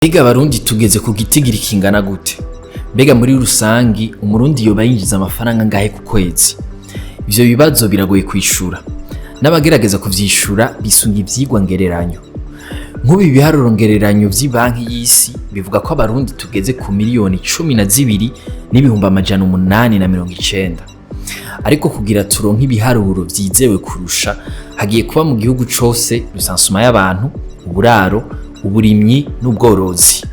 Mbega Abarundi tugeze ku gitigiri kingana gute? Mbega muri rusangi Umurundi yoba yinjiza amafaranga angahe ku kwezi? Ivyo bibazo biragoye kwishura. N'abagerageza kuvyishura bisunga ivyigwa ngereranyo. Nk'ubu ibiharuro ngereranyo vy'ibanki y'isi bivuga ko Abarundi tugeze ku miriyoni 12 n'ibihumbi 890. Ariko kugira turonke ibiharuro vyizewe kurusha, hagiye kuba mu gihugu cose rusansuma y'abantu, uburaro, uburimyi n'ubworozi.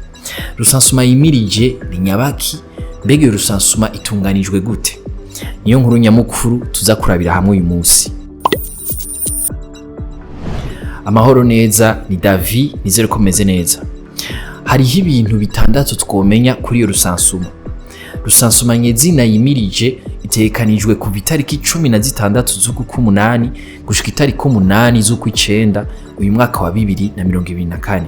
Rusansuma yimirije ni nyabaki? Mbega iyo rusansuma itunganijwe gute? Niyo nkuru nyamukuru tuza kurabira hamwe uyu munsi. Amahoro neza, ni Davi, nizere ko meze neza. Hariho ibintu bitandatu twomenya kuri iyo rusansuma. Rusansuma nyezina yimirije itegekanijwe kuva itariki 16 z'ukw'umunani gushika itariki 8 z'ukw'icenda uyu mwaka wa 2024.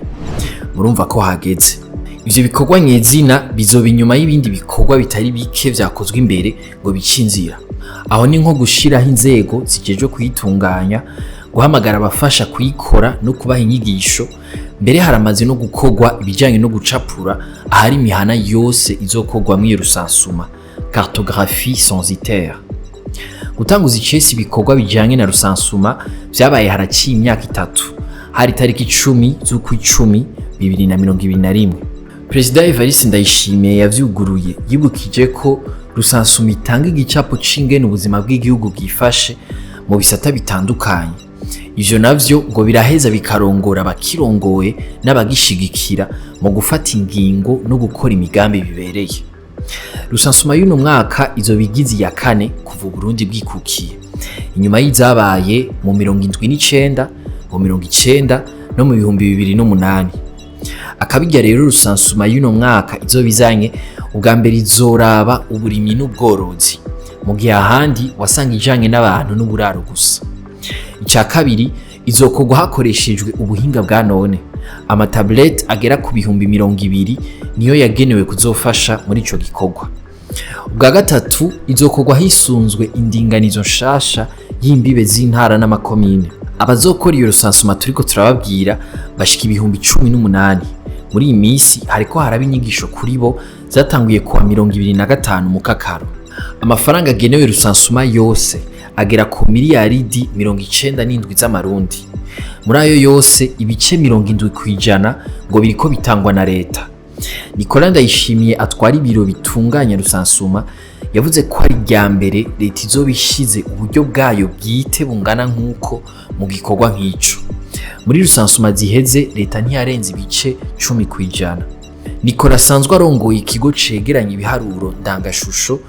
Murumva ko hageze. Ivyo bikorwa nyezina bizoba inyuma y'ibindi bikorwa bitari bike vyakozwe imbere ngo bicinzira. Aho ni nko gushiraho inzego zijejwe kuyitunganya, guhamagara abafasha kuyikora no kubaha inyigisho. Mbere haramaze no gukorwa ibijanye no gucapura ahari imihana yose izokorwa mw'iyo rusansuma, cartographie censitaire. Gutanguza icesi ibikorwa bijanye na rusansuma vyabaye haraciye imyaka 3, hari tariki 10 z'ukw'icumi 2021. Perezida Evariste Ndayishimiye yavyuguruye yibukije ko rusansuma itanga igicapo c'ingene ubuzima bw'igihugu bwifashe mu bisata bitandukanye. Ivyo navyo ngo biraheza bikarongora abakirongoye n'abagishigikira mu gufata ingingo no gukora imigambi bibereye. Rusansuma y'uno mwaka izobigize ya 4 kuva Uburundi bwikukiye, inyuma y'izabaye mu 79, mu 90 no mu 2008. Akabijya rero rusansuma y'uno mwaka izobizanye ubwa mbere izoraba uburimyi n'ubworozi, mu gihe ahandi wasanga ijanye n'abantu n'uburaro gusa. Icya kabiri izokorwa hakoreshejwe ubuhinga bwa none. Amatablette agera ku 200,000 niyo yagenewe kuzofasha muri ico gikorwa. Ubwa gatatu izokorwa hisunzwe indinganizo nshasha y'imbibe z'intara n'amakomine. Abazokora iyo rusansuma turiko turababwira bashika 18,000. Muri iyi minsi hariko haraba inyigisho kuri bo zatanguye kuwa 25 mu kakaro. Amafaranga agenewe rusansuma yose agera ku miliyaridi 97 z'amarundi. Muri ayo yose ibice 70% ngo biriko bitangwa na leta. Nicolas Ndayishimiye atwara ibiro bitunganya rusansuma yavuze ko ari rya mbere leta izobishize uburyo bwayo bwite bungana nk'uko mu gikorwa nk'ico. Muri rusansuma ziheze leta ntiyarenze ibice 10%. Nicolas asanzwe arongoye ikigo cegeranya ibiharuro ndangashusho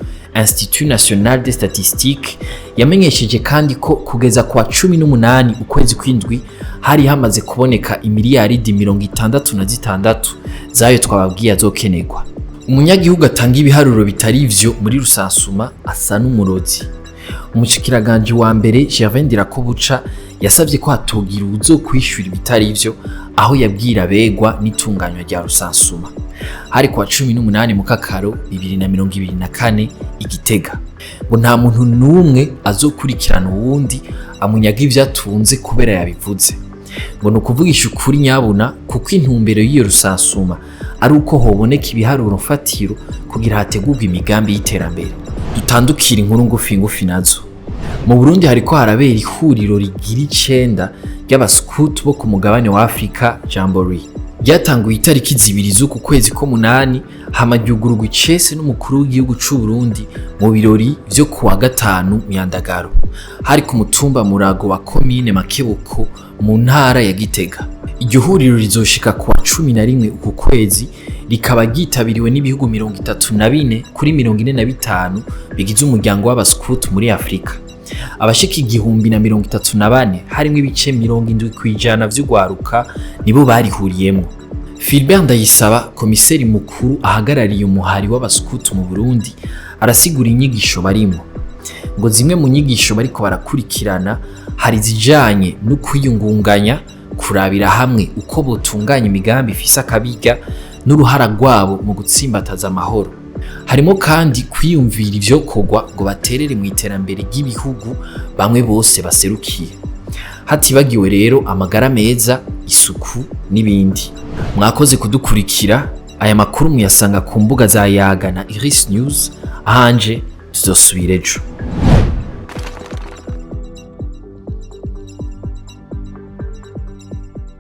Institut National des Statistiques yamenyesheje kandi ko kugeza kwa 18 ukwezi kw'indwi hari hamaze kuboneka imiliyaridi 66 zayo twababwiye azokenegwa. Umunyagihugu atanga ibiharuro bitari ivyo muri rusansuma asa n'umurozi. Umushikiranganje wa mbere Gervais Kobuca yasavye ko hatogira uwuzokwishura ibitari ivyo, aho yabwira begwa n'itunganywa rya rusansuma. Hari kwa 18 mu kakaro 2024 Igitega. Ngo nta muntu numwe azokurikirana uwundi amunyaga ivyo atunze kubera yabivuze. Ngo nukuvugisha ukuri nyabuna kuko intumbero y'iyo rusansuma ari uko hoboneka ibiharuro mfatiro kugira hategurwe imigambi y'iterambere. Dutandukira inkuru ngufi nazo. Mu Burundi hariko harabera ihuriro rigira 9 ry'abascout bo ku mugabane wa Afrika Jamboree. Ryatanguye itariki 2 z'uku kwezi k'umunani, hamaryugururwa icese n'umukuru w'igihugu c'u Burundi mu birori vyo kuwa 5 Myandagaro. Hari ku mutumba Murago wa komine Makebuko mu ntara ya Gitega. Iryo huriro rizoshika kuwa 11 uku kwezi, rikaba ryitabiriwe n'ibihugu 34 kuri 45 bigize umuryango w'abascout muri Afrika. Abashika 1034 harimo ibice 70% vy'ugwaruka nibo barihuriyemo. Philbert Ndayisaba, komiseri mukuru ahagarariye umuhari w'abascout mu Burundi, arasigura inyigisho barimo. Ngo zimwe mu nyigisho bariko barakurikirana hari zijanye no kwiyungunganya, kurabira hamwe uko botunganya imigambi ifise akabiga n'uruhara rwabo mu gutsimbataza amahoro. Harimo kandi kwiyumvira ivyokorwa ngo baterere mu iterambere ry'ibihugu bamwe bose baserukiye. hatibagiwe rero amagara meza, isuku n'ibindi. Mwakoze kudukurikira. Aya makuru muyasanga ku mbuga za Yaga na Iris News. Ahanje tuzosubira ejo.